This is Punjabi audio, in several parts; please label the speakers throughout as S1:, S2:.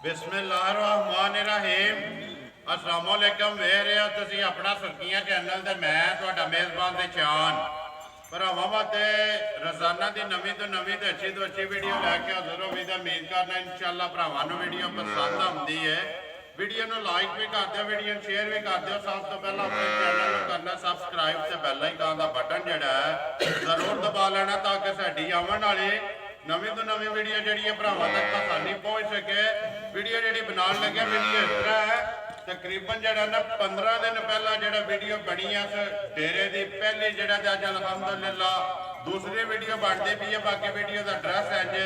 S1: बिस्मिल्लाहिर्रहमानिर्रहीम अस्सलामुअलैकुम वेख रहे हो तुसीं अपना सुर्खियां चैनल ते मैं तुहाडा मेज़बान ते चान भरावां वास्ते रोज़ाना की नवीं तो नवीं ते अच्छी वीडियो लैके हाज़र हो तो उम्मीद करना इंशाअल्लाह भरावां नूं वीडियो पसंद आउंदी है। वीडियो नूं लाइक भी कर दिओ, वीडियो नूं शेयर भी कर दिओ। सब तो पहला अपने चैनल नूं करना सबसक्राइब ते बैल आइकन दा बटन जिहड़ा है जरूर दबा लेना ताकि साडी आउण वाली नवीं तो नवीं वीडियो जी भरावां तक आसानी पहुँच सके। वीडियो जी बनाने लगे वीडियो इस तरह है तकरीबन जरा ना 15 दिन पहला जो वीडियो बनी है उस डेरे की पहली जरा अज अलहमदुलिल्लाह दूसरी वीडियो बनती पी है। बाकी वीडियो का एड्रैस है जे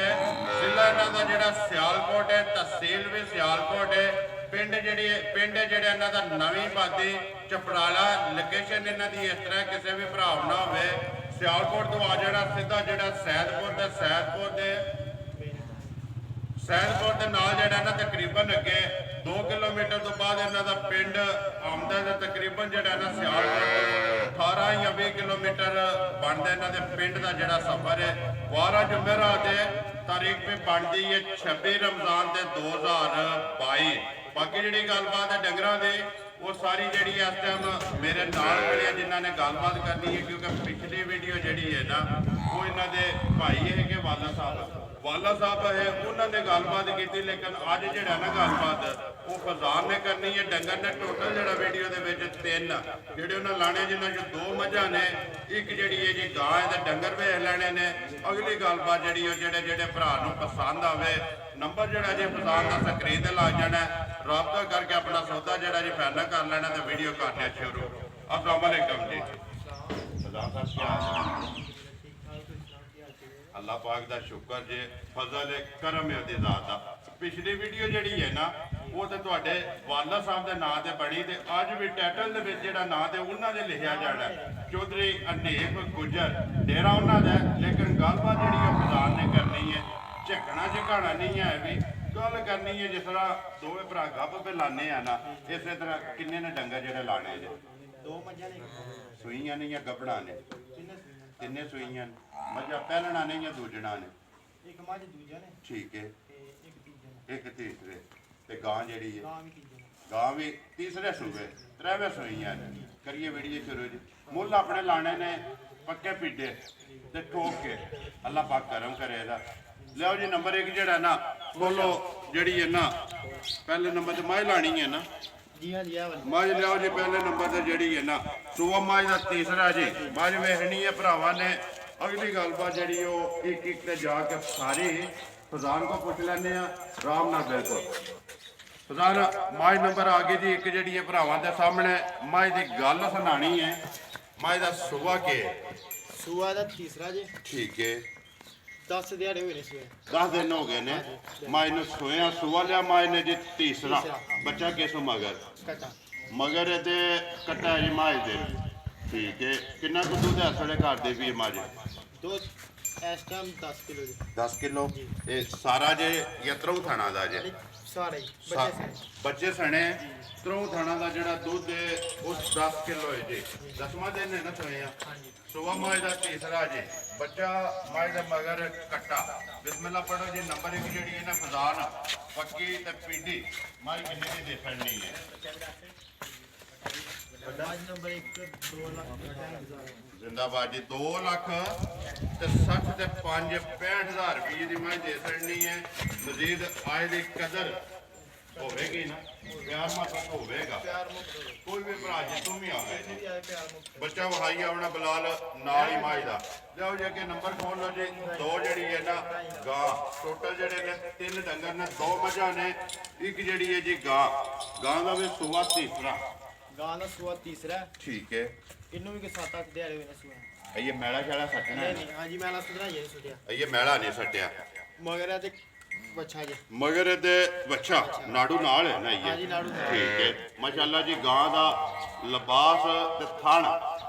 S1: जिला इन्हों का जो सियालकोट है, तहसील भी सियालकोट है, पिंड जो इन्हों का नवी बादी चपड़ाला। लोकेशन इन्हों की इस तरह किसी भी भरा ना हो सियालकोट तो आ जाना सीधा जो सैदपुर के नाल जो तकरीबन अगे 2 किलोमीटर तो बाद इन्हों का पिंड आमदा है। तकरीबन जो सियालकोट 18 या 20 किलोमीटर बनता इन्हों के पिंड का जोड़ा सफर है। 12 जुमेरात तारीख पे बनती है 26 रमजान के 2022। बाकी जी गलबात है डंगर की वो सारी जी इस टाइम मेरे नाल खड़े जिन्हों ने गलबात करनी है क्योंकि पिछली वीडियो जी है ना वो इन्हों के भाई है कि वाला साहब है उन्होंने गलबात की। लेकिन अज जोड़ा ना गलबात वो फजान ने करनी है। डंगर ने टोटल जोड़ा वीडियो के 3 जोड़े उन्हें लाने जिन्होंने 2 मझा ने एक जी है जी गां है डंगर वेख लेने ने। अगली गलबात जी जोड़े भरा पसंद आवे नंबर जोड़ा जी पसंद का स्क्रीन ते लग जाना रबता करके अपना सौदा जोड़ा जी फाइनल कर लेना तो वीडियो करने शुरू। अस्सलाम वालेकुम जी। अल्लाह पाक का शुक्र जे फजल करम है दी ज़ात दा। पिछली वीडियो जी है ना वो तो तुहाडे वाला साहब के नाम से बनी तो अज भी टाइटल जो नाम तो उन्होंने लिखा जाना चौधरी अनेक गुजर डेरा उन्होंने। लेकिन गलबात जी फजान ने करनी है झकना झकाना नहीं है भी गल करनी है जिस तरह दोवें भरा गप पे लाने ना इस तरह किन्ने ने डंगर जोड़े लाने जे
S2: 2 मझां ने
S1: सूइयां ने या गबड़ा ने तिन्ने सूइयां मझा पहलना ने या दूजना ने
S2: एक मझ दूजा ने
S1: ठीक है
S2: ते एक तीजा ने
S1: एक तीसरे ते गां जड़ी है
S2: गां भी तीजा ने
S1: गां भी तीसरे सूबे त्रेवे सूइयां ने। करिए वीडियो शुरू जी। मुੱਲ अपने लाने ने पक्के पीडे ते ठोक के अल्लाह पाक करम करेगा। लियाओ जी नंबर 1 जड़ा ना बोलो जड़ी है ना पहले नंबर ते माई लानी है ना
S2: जी हाँ जी वाली
S1: मझ लियाओ जी पहले नंबर ते जड़ी है ना सूआ मझ का तीसरा जी मझ वेखनी है भरावा ने। अगली गलबात जी एक एक ते जाके सारी फजान को पुछ लेने आराम नाल बिल्कुल फजान मझ नंबर आ गई जी। एक जी भरावां के सामने मझ की गल सुनानी है। मझ का सूआ के
S2: सूआ दा तीसरा जी
S1: ठीक है
S2: 10 दिहाड़े हुए ने सूए
S1: 10 दिन हो गए ने मझ ने सोया सूआ लिया मझ ने जी तीसरा बच्चा किस मगर
S2: कटा
S1: मगर ते कट्टा है जी मझ दे ठीक है। किन्ना कुछ दूध है थोड़े घर दे भी मझ
S2: दो इस टाइम 10 किलो जी
S1: 10 किलो ये सारा जे यत्रऊ थाना दा जे
S2: सारे
S1: बच्चे सने त्रऊ थाना का जोड़ा दुध है उस 10 किलो है जी 10वां दिन है ना सोया सुबह मझ का तीसरा जी बच्चा मझ का मगर कट्टा। बिस्मिल्लाह पढ़ो जी। नंबर 1 जी है ना फजान पक्की ते पीडी मझ किन्ने की दे छड़नी है
S2: मझ नंबर 1 2 लाख
S1: जिंदाबाद जी 2 लाख ते 60 ते 5 65,000 रुपये की मझ दे छड़नी है। मजीद आय की कदर होगी ना प्यार माफक होगा कोई भी भरा जी तुम ही आ गए जी बच्चा वहाई अपना बिलाल नाल ही माई का लियाओ जी अगे नंबर खोल लो जी। 2 जी है ना गां टोटल जड़े ने 3 डंगर ने 2 मझा ने एक जी है जी गां गां का भी सूआ तीसरा
S2: गां दा सूआ तीसरा
S1: ठीक है।
S2: इन्नू भी 7-8 दिहाड़े हुए ने सूए
S1: ये मैला शैला सटना है
S2: नहीं हां जी मैला सुधरा ये सुटिया
S1: ये मैला नहीं सटिया
S2: मगर ते बच्चा जी
S1: मगर ते बच्चा नाड़ू नाल है ना ये
S2: हां जी नाड़ू
S1: ठीक है माशाल्लाह जी। गां का लिबास ते थण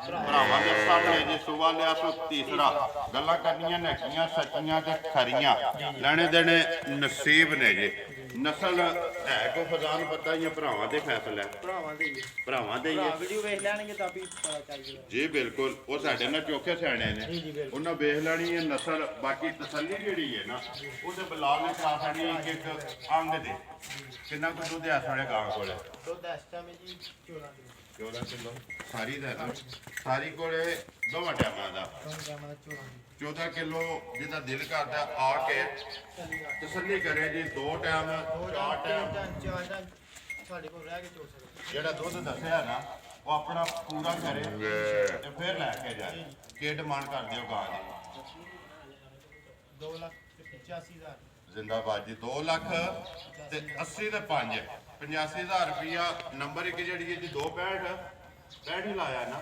S1: भरावां दे सामने जी सुबह लिया सो तीसरा गल्लां करनियां नेकियां सच्चियां ते खरियां लेने देने नसीब ने जी। ਨਸਲ ਹੈ ਕੋ ਫਜ਼ਾਨ ਪਤਾ ਹੀ ਆ, ਭਰਾਵਾਂ ਦੇ ਫੈਸਲਾ ਹੈ।
S2: ਭਰਾਵਾਂ ਦੇ ਹੀ ਹੈ।
S1: ਭਰਾਵਾਂ ਦੇ ਹੀ
S2: ਭਰਾ
S1: ਹੈ।
S2: ਵੀਡੀਓ ਵੇਖ ਲੈਣਗੇ ਤਾਂ ਵੀ ਪਤਾ ਚੱਲ ਜਾਏਗਾ।
S1: ਜੀ ਬਿਲਕੁਲ, ਉਹ ਸਾਡੇ ਨਾਲ ਚੋਖੇ ਸਿਆਣੇ ਨੇ,
S2: ਜੀ ਬਿਲਕੁਲ।
S1: ਉਹਨਾਂ ਵੇਖ ਲੈਣੀ ਹੈ ਨਸਲ। ਬਾਕੀ ਤਸੱਲੀ ਜਿਹੜੀ ਹੈ ਨਾ ਉਹਦੇ ਬਲਾਲ ਨੇ ਕਰਾ ਸਾਡੀ ਇੱਕ ਅੰਗ ਦੇ ਕਿੰਨਾ ਕੁ ਦੁੱਧ ਆ ਸਾਡੇ ਗਾਂ ਕੋਲੇ?
S2: ਦੁੱਧ ਇਸ ਟਾਈਮ ਜੀ 14 ਕਿਲੋ।
S1: 14 ਕਿਲੋ ਸਾਰੀ ਦਾ ਨਾ, ਸਾਰੀ ਕੋਲੇ ਦੋਵਾਂ ਟਾਈਮਾਂ ਦਾ
S2: ਤੁਹਾਨੂੰ ਜਾਮਾ 14
S1: 14 ਕਿਲੋ। ਜਿਹਦਾ ਦਿਲ ਕਰਦਾ ਆ ਕੇ ਤਸੱਲੀ ਕਰੇ ਜੀ, 2 ਟਾਈਮ 4 ਟਾਈਮ
S2: ਚਾਰ ਟਾਈਮ ਸਾਡੇ ਕੋਲ ਰਹਿ ਕੇ ਚੋ ਸਕਦੇ।
S1: ਜਿਹੜਾ ਦੁੱਧ ਦੱਸਿਆ ਨਾ ਉਹ ਆਪਣਾ ਪੂਰਾ ਕਰੇ ਤੇ ਫਿਰ ਲੈ ਕੇ ਜਾਏ। ਕੀ ਡਿਮਾਂਡ ਕਰਦੇ ਹੋ ਗਾਂ ਦੀ?
S2: 2,85,000।
S1: ਜ਼ਿੰਦਾਬਾਦ ਜੀ। 2 ਲੱਖ ਤੇ 80 ਤੇ 5 85,000 ਰੁਪਇਆ। ਨੰਬਰ 1 ਜਿਹੜੀ ਹੈ ਜੀ 265 65 ਹੀ ਲਾਇਆ ਨਾ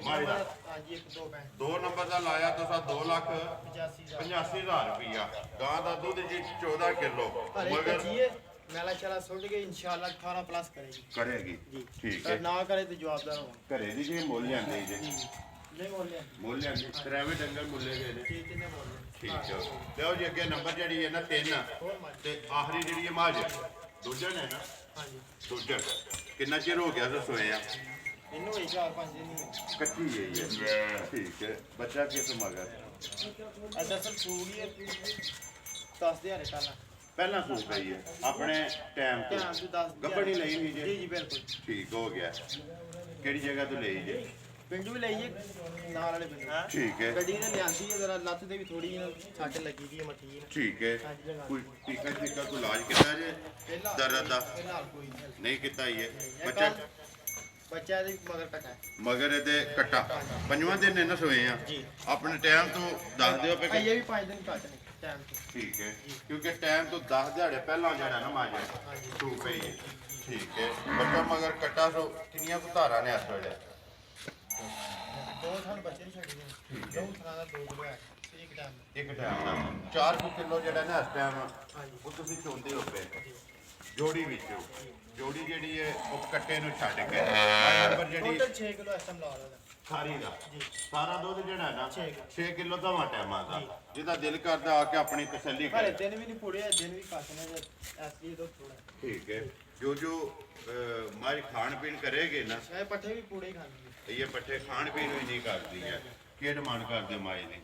S1: ਮਾਈ ਦਾ।
S2: ਹਾਂਜੀ 1-2
S1: 2 ਨੰਬਰ ਦਾ ਲਾਇਆ ਤੁਸੀਂ 2 ਲੱਖ
S2: 85,000।
S1: 85,000 ਰੁਪਇਆ। ਗਾਂ ਦਾ ਦੁੱਧ ਜੀ 14 ਕਿਲੋ
S2: ਹਰੇ
S1: ਮਗਰ
S2: ਕੱਚੀਏ ਮੈਲਾ ਚਲਾ ਸੁੱਟ ਕੇ ਇਨਸ਼ਾਅੱਲਾ 18 ਪਲੱਸ ਕਰੇਗੀ
S1: ਕਰੇਗੀ।
S2: ਜੀ।
S1: ਠੀਕ
S2: ਪਰ
S1: ਹੈ।
S2: ਨਾ ਕਰੇ ਤੇ ਜਵਾਬਦਾਰ ਹੋਵਾਂ।
S1: ਘਰੇ ਦੀ ਜੀ ਮੁੱਲ ਲੈਂਦੇ ਜੀ,
S2: ਨਹੀਂ ਬੋਲਿਆ
S1: ਮੁੱਲ ਲੈਂਦੇ ਕਰਾਵੇ ਡੰਗਰ ਮੁੱਲੇ ਗਏ ਨੇ।
S2: ਠੀਕ ਕਿੰਨੇ ਬੋਲਿਆ?
S1: ਠੀਕ ਹੈ। ਲਿਓ ਜੀ ਅੱਗੇ ਨੰਬਰ ਜਿਹੜੀ ਹੈ ਨਾ 3
S2: ਹੋਰ ਮੱਝ।
S1: ਤੇ ਆਖਰੀ ਜਿਹੜੀ ਹੈ ਮੱਝ ਦੂਜਾ ਨੇ ਨਾ
S2: ਹਾਂਜੀ
S1: ਦੂਜਾ। ਕਿੰਨਾ ਚਿਰ ਹੋ ਗਿਆ ਸੋ ਸੋਏ ਆ?
S2: ਇਹਨੂੰ ਹੋਈ 4-5 ਦਿਨ ਹੀ ਹੋਏ।
S1: ਕੱਚੀ ਹੈ। ਠੀਕ ਹੈ। ਬੱਚਾ ਕਿਸ ਮਗਰ?
S2: ਦਰਅਸਲ ਸੂੜੀ ਹੈ 10,000 ਪਹਿਲਾਂ
S1: ਪਹਿਲਾਂ ਸੂਟ ਪਈ ਹੈ ਆਪਣੇ ਟਾਈਮ ਤੋਂ
S2: ਧਿਆਨ ਤੋਂ 10
S1: ਗੱਭਣੀ ਲਈ ਨਹੀਂ
S2: ਜੀ
S1: ਜੇ?
S2: ਜੀ ਬਿਲਕੁਲ।
S1: ਠੀਕ ਹੋ ਗਿਆ। ਕਿਹੜੀ ਜਗ੍ਹਾ ਤੋਂ ਲਈ ਜੇ?
S2: ਪਿੰਡੂ ਵੀ ਲਈਏ ਨਾਲ ਵਾਲੇ ਪਿੰਡੂ।
S1: ਠੀਕ ਹੈ।
S2: ਗੱਡੀ ਨੇ ਲਿਆਂਦੀ ਹੈ ਜਰਾ ਲੱਤ ਤੇ ਵੀ ਥੋੜੀ ਛੱਟ ਲੱਗੀ ਦੀ ਹੈ ਮੱਠੀ ਜੀ।
S1: ਠੀਕ ਹੈ।
S2: ਹਾਂਜੀ ਲਗਾ
S1: ਕੋਈ ਟੀਕਾ ਟੀਕਾ ਕੋਈ ਇਲਾਜ ਕੀਤਾ ਜੇ
S2: ਪਹਿਲਾਂ
S1: ਦਰਦ ਦਾ?
S2: ਫਿਲਹਾਲ ਕੋਈ ਨਹੀਂ।
S1: ਨਹੀਂ ਕੀਤਾ ਹੀ ਹੈ।
S2: ਇਹ
S1: ਬੱਚਾ
S2: ਕੱਲ੍ਹ ਬੱਚਾ ਇਹਦੇ ਮਗਰ ਕੱਟਾ ਹੈ।
S1: ਮਗਰ ਇਹਦੇ ਕੱਟਾ 5ਵਾਂ ਦਿਨ ਇਹਨਾਂ ਸੋਏ ਆ।
S2: ਜੀ।
S1: ਆਪਣੇ ਟਾਈਮ ਤੋਂ ਦੱਸ ਦਿਓ ਪਏ
S2: ਇਹ ਵੀ 5 ਦਿਨ ਕੱਟ ਨੇ ਟਾਈਮ ਤੇ।
S1: ਠੀਕ ਹੈ। ਕਿਉਂਕਿ ਟਾਈਮ ਤੋਂ 10 ਦਿਹਾੜੇ ਪਹਿਲਾਂ ਜਿਹੜਾ ਨਾ ਮਾਜਾ
S2: ਹਾਂਜੀ।
S1: ਸੂ ਪਈ ਹੈ। ਠੀਕ ਹੈ। ਬੱਚਾ ਮਗਰ ਕੱਟਾ ਸੋ ਕਿੰਨੀਆਂ ਕੁ ਧਾਰਾਂ ਨੇ ਇਸ ਵੇਲੇ?
S2: ਦੋ ਸਾਨੂੰ ਬੱਚੇ ਨਹੀਂ ਛੱਡੇ ਨੇ। ਦੋ ਥਾਂ ਦਾ 2 ਕਿਲੋ ਹੈ ਤੇ ਇੱਕ ਟਾਈਮ ਦਾ।
S1: ਇੱਕ ਟਾਈਮ ਦਾ 4 ਕਿਲੋ ਜਿਹੜਾ ਨਾ ਇਸ ਟਾਈਮ
S2: ਹਾਂਜੀ।
S1: ਉਹ ਤੁਸੀਂ ਚੋਂਦੇ ਹੋ ਪਏ ਜੋੜੀ ਵਿੱਚੋਂ। ਜੋੜੀ ਜਿਹੜੀ ਹੈ ਉਹ ਕੱਟੇ ਨੂੰ ਛੱਡ ਕੇ ਨੰਬਰ ਜਿਹੜੀ
S2: ਟੋਟਲ 6 ਕਿਲੋ ਇਸ ਟਾਈਮ ਲਾ ਲਓ
S1: ਸਾਰੀ ਦਾ
S2: ਜੀ।
S1: ਸਾਰਾ ਦੁੱਧ ਜਿਹੜਾ ਨਾ
S2: ਛੇ
S1: 6 ਕਿਲੋ ਦਵਾ ਟਾਈਮਾਂ ਦਾ। ਜਿਹਦਾ ਦਿਲ ਕਰਦਾ ਆ ਕੇ ਆਪਣੀ ਤਸੱਲੀ
S2: ਹਲੇ
S1: ਕਰੇ।
S2: ਦਿਨ ਵੀ ਨਹੀਂ ਪੁੜੇ ਦਿਨ ਵੀ ਘੱਟ ਨੇ ਐਸਲੀ ਤੋਂ ਥੋੜਾ।
S1: ਠੀਕ ਹੈ। ਜੋ ਜੋ ਮਾਰੀ ਖਾਣ ਪੀਣ ਕਰੇਗੇ ਨਾ
S2: ਸ਼ਾਇਦ ਪੱਠੇ ਵੀ ਪੂੜੇ ਹੀ ਖਾਂਦੀ ਹੈ।
S1: ਇਹ ਪੱਠੇ ਖਾਣ ਪੀਣ ਵੀ ਨਹੀਂ ਕਰਦੀ ਹੈ। ਕੀ ਡਿਮਾਂਡ ਕਰਦੇ ਮਾਈ ਨੇ?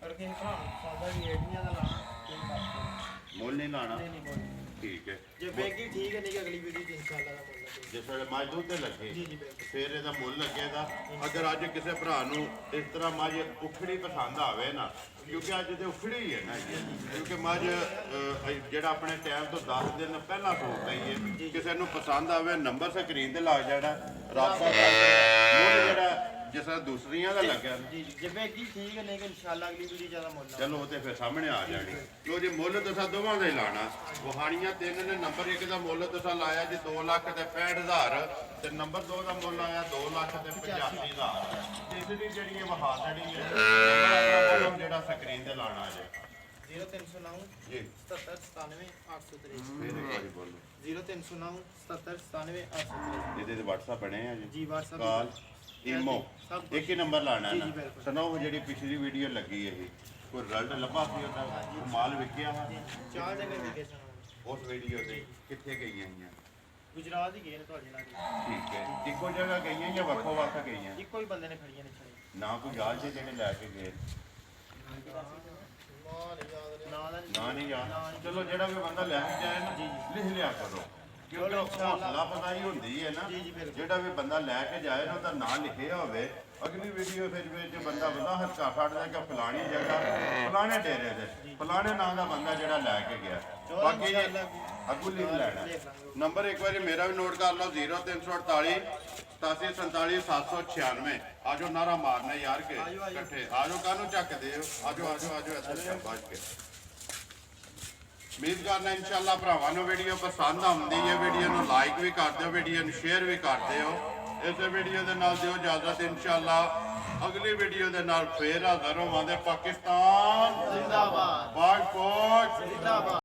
S2: ਪਰ ਕਿਸੇ ਭਰਾ ਨੂੰ ਸਾਦਾ ਵੀ ਏਡੀਆਂ ਦਾ ਲਾਣਾ ਕੀ ਕਰਦੇ
S1: ਮੁੱਲ ਨਹੀਂ ਲਾਣਾ?
S2: ਨਹੀਂ ਬੋਲ।
S1: ਠੀਕ ਹੈ।
S2: ਜੇ ਵੇਗੀ ਠੀਕ ਹੈ ਨਹੀਂ ਕਿ ਅਗਲੀ ਵੀਡੀਓ ਚ ਇਨਸ਼ਾਅੱਲਾ ਦਾ ਮੁੱਲ ਲੱਗੇ।
S1: ਜਿਸ ਵੇਲੇ ਮੱਝ ਦੁੱਧ ਤੇ ਲੱਗੇ
S2: ਜੀ ਜੀ ਬਿਲਕੁਲ।
S1: ਫਿਰ ਇਹਦਾ ਮੁੱਲ ਲੱਗੇਗਾ। ਅਗਰ ਅੱਜ ਕਿਸੇ ਭਰਾ ਨੂੰ ਇਸ ਤਰ੍ਹਾਂ ਮੱਝ ਉਖੜੀ ਪਸੰਦ ਆਵੇ ਨਾ, ਕਿਉਂਕਿ ਅੱਜ ਤੇ ਉਖੜੀ ਹੀ ਹੈ ਨਾ ਜੀ। ਕਿਉਂਕਿ ਮੱਝ ਜਿਹੜਾ ਆਪਣੇ ਟਾਈਮ ਤੋਂ 10 ਦਿਨ ਪਹਿਲਾਂ ਸੋ ਪਈ ਹੈ। ਕਿਸੇ ਨੂੰ ਪਸੰਦ ਆਵੇ ਨੰਬਰ ਸਕਰੀਨ ਤੇ ਲੱਗ ਜਾਣਾ, ਰਾਬਤਾ ਕਰਦੇ ਮੁੱਲ ਜਿਹੜਾ ਜਿਸ ਤਰ੍ਹਾਂ ਦੂਸਰੀਆਂ ਦਾ ਲੱਗਿਆ ਨਾ।
S2: ਜੀ ਜੀ ਜੇ ਵੇਗੀ ਠੀਕ ਹੈ ਨਹੀਂ ਕਿ ਇਨਸ਼ਾਅੱਲਾ ਅਗਲੀ ਵੀਡੀਓ ਜ਼ਿਆਦਾ ਮੁੱਲ ਲਾਓ।
S1: ਚਲੋ ਉਹ ਤੇ ਫਿਰ ਸਾਹਮਣੇ ਆ ਜਾਣੀ। ਲੋ ਜੀ ਮੁੱਲ ਤੁਸੀਂ ਦੋਵਾਂ ਦਾ ਹੀ ਲਾਣਾ। ਵਹਾਣੀਆਂ 3 ਨੇ। ਨੰਬਰ 1 ਦਾ ਮੁੱਲ ਤੁਸੀਂ ਲਾਇਆ ਜੀ 2 ਲੱਖ ਤੇ 65,000 ਤੇ ਨੰਬਰ 2 ਦਾ ਮੁੱਲ ਆਇਆ 2 ਲੱਖ ਤੇ 85,000। ਤੀਸਰੀ ਜਿਹੜੀ ਹੈ ਵਹਾ ਜਿਹੜੀ ਹੈ ਨੰਬਰ ਆਪਣਾ ਜਿਹੜਾ ਸਕਰੀਨ ਤੇ ਲਾਣਾ ਜੇ
S2: 0309
S1: ਜੀ।
S2: 77 97 863
S1: ਫਿਰ ਇੱਕ ਵਾਰੀ ਬੋਲੋ।
S2: 0309 77 97 863
S1: ਇਹਦੇ ਤੇ WhatsApp ਬਣੇ ਆ ਜੀ।
S2: ਜੀ WhatsApp
S1: ਕਾਲ ਈਮੋ
S2: ਸਭ
S1: ਇੱਕ ਹੀ ਨੰਬਰ ਲਾਣਾ ਹੈ
S2: ਜੀ,
S1: ਨਾ।
S2: ਜੀ, ਬਿਲਕੁਲ।
S1: ਸੁਣਾਓ ਜਿਹੜੀ ਪਿਛਲੀ ਵੀਡੀਓ ਲੱਗੀ ਇਹ ਕੋਈ ਰਿਜ਼ਲਟ ਲੱਭਾ ਸੀ ਉਹਦਾ? ਉਹ ਮਾਲ ਵਿਕਿਆ ਵਾ?
S2: ਚਾਰ ਜਗ੍ਹਾ ਵਿਕੇ ਸਨ।
S1: ਉਸ ਵੀਡੀਓ ਤੇ ਕਿੱਥੇ ਗਈਆਂ ਹੋਈਆਂ?
S2: ਗੁਜਰਾਤ ਹੀ ਗਏ ਨੇ ਤੁਹਾਡੇ ਨਾਲ।
S1: ਠੀਕ ਹੈ। ਇੱਕੋ ਜਗ੍ਹਾ ਗਈਆਂ ਜਾਂ ਵੱਖੋ ਵੱਖ ਗਈਆਂ?
S2: ਇੱਕੋ ਹੀ ਬੰਦੇ ਨੇ ਖੜੀਆਂ ਨੇ ਛੜੇ।
S1: ਨਾ ਕੋਈ ਯਾਦ ਜੇ ਜਿਹੜੇ ਲੈ ਕੇ ਗਏ?
S2: ਨਾ ਦਾ
S1: ਨਾ ਨਹੀਂ ਯਾਦ। ਚਲੋ ਜਿਹੜਾ ਵੀ ਬੰਦਾ ਲੈ ਕੇ ਜਾਏ ਨਾ ਲਿਖ ਲਿਆ ਕਰੋ, ਕਿਉਂਕਿ ਹੌਸਲਾ ਪਤਾਈ ਹੁੰਦੀ ਹੈ ਨਾ।
S2: ਜੀ, ਜੀ, ਬਿਲਕੁਲ।
S1: ਜਿਹੜਾ ਵੀ ਬੰਦਾ ਲੈ ਕੇ ਜਾਏ ਨਾ ਉਹਦਾ ਨਾਂ ਲਿਖਿਆ ਹੋਵੇ। ਅਗਲੀ ਵੀਡੀਓ ਵਿੱਚ ਬੰਦਾ ਹੱਥਾ ਫੜਦਾ ਕਿ ਫਲਾਣੀ ਜਗ੍ਹਾ ਫਲਾਣੇ ਡੇਰੇ ਦੇ ਫਲਾਣੇ ਨਾਂ ਦਾ ਬੰਦਾ ਜਿਹੜਾ ਲੈ ਕੇ ਗਿਆ। ਬਾਕੀ ਜੇ ਅੱਗੂ ਲਿਖ ਲੈਣਾ। ਨੰਬਰ ਇੱਕ ਵਾਰੀ ਮੇਰਾ ਵੀ ਨੋਟ ਕਰ ਲਓ 0348 8747 796। ਆਜੋ ਨਾਰਾ ਮਾਰਨਾ ਯਾਰ ਕੇ ਇਕੱਠੇ ਆਜੋ। ਕਾਹਨੂੰ ਚੱਕਦੇ ਹੋ? ਆਜੋ ਆਜੋ ਆਜੋ ਇੱਥੇ ਬਾਜ ਕੇ। ਉਮੀਦ ਕਰਨਾ ਇਨਸ਼ਾਅੱਲਾ ਭਰਾਵਾਂ ਨੂੰ ਵੀਡੀਓ ਪਸੰਦ ਆਉਂਦੀ ਹੈ। ਵੀਡੀਓ ਨੂੰ ਲਾਈਕ ਵੀ ਕਰ ਦਿਓ, ਵੀਡੀਓ ਨੂੰ ਸ਼ੇਅਰ ਵੀ ਕਰ ਦਿਓ। ਇਸੇ ਵੀਡੀਓ ਦੇ ਨਾਲ ਦਿਓ ਇਜਾਜ਼ਤ। ਇਨਸ਼ਾਅੱਲਾ ਅਗਲੀ ਵੀਡੀਓ ਦੇ ਨਾਲ ਫੇਰ ਹਾਜ਼ਰ ਹੋਵਾਂਗੇ। ਪਾਕਿਸਤਾਨ
S2: ਜ਼ਿੰਦਾਬਾਦ।
S1: ਬਾਗ ਫੌਜ
S2: ਜ਼ਿੰਦਾਬਾਦ।